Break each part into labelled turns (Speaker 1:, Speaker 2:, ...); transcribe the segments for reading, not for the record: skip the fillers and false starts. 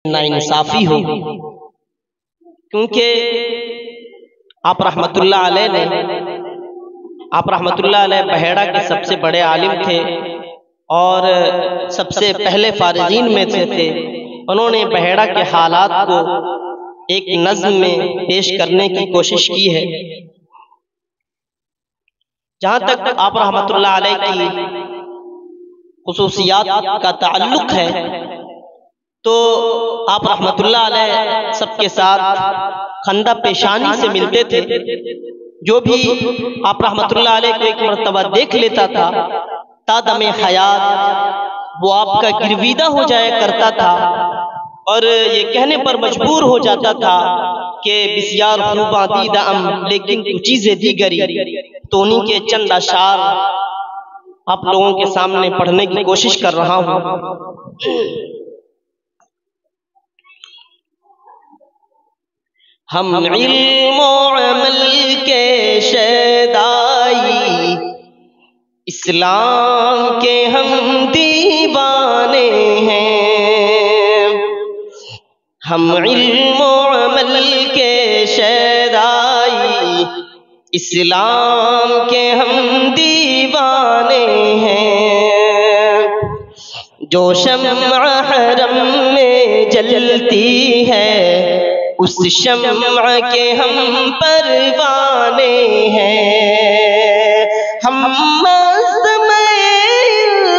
Speaker 1: ناانصافی ہو، کیونکہ آپ رحمت اللہ علیہ بحیرہ کے سب سے بڑے عالم تھے اور سب سے پہلے فارغین میں سے تھے۔ انہوں نے بحیرہ کے حالات کو ایک نظم میں پیش کرنے کی کوشش کی ہے۔ جہاں تک آپ رحمت اللہ علیہ کی خصوصیات کا تعلق ہے تو آپ رحمت اللہ علیہ سب کے ساتھ خندہ پیشانی سے ملتے تھے۔ جو بھی آپ رحمت اللہ علیہ کو ایک مرتبہ دیکھ لیتا تھا تا دم حیات وہ آپ کا گرویدہ ہو جایا کرتا تھا اور یہ کہنے پر مجبور ہو جاتا تھا کہ بسیار خوباں دیدم لیکن تو چیزیں دیگری، تو انہی کے چند اشعار آپ لوگوں کے سامنے پڑھنے کی کوشش کر رہا ہوں۔ ہم علم و عمل کے شیدائی، اسلام کے ہم دیوانے ہیں۔ ہم علم و عمل کے شیدائی، اسلام کے ہم دیوانے ہیں۔ جو شمع حرم میں جلتی ہے اس شمع کے ہم پروانے ہیں۔ ہم مست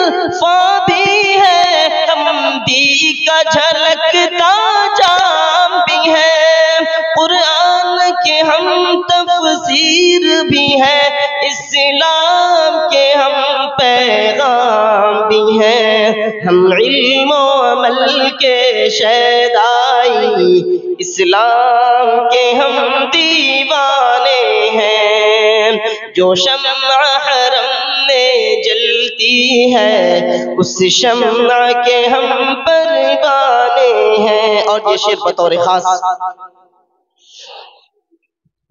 Speaker 1: عرفاں بھی ہے، ہم دی کا جھلکتا جام بھی ہے، قرآن کے ہم تفسیر بھی ہے، اسلام کے ہم پیغام بھی ہیں۔ ہم علم و عمل کے شیدائی، اسلام کے ہم دیوانے ہیں۔ جو شمع حرم میں جلتی ہے اس شمع کے ہم پروانے ہیں۔ اور یہ شعر بطور خاص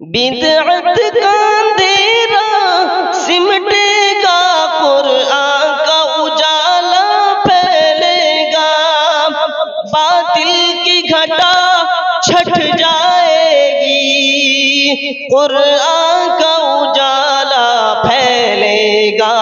Speaker 1: بدعت کا اندھیرا سمٹے گا، قرآن کا اجالا پھیلے گا، باطل کی گھٹا چھٹ جائے گی، قرآن کا اجالا پھیلے گا۔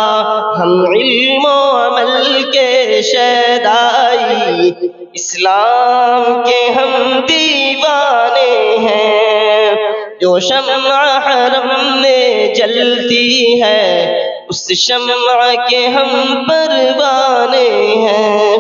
Speaker 1: ہم علم و عمل کے شیدائی، اسلام کے ہم دیوانے ہیں۔ جو شمع حرم میں جلتی ہے اس شمع کے ہم پروانے ہیں۔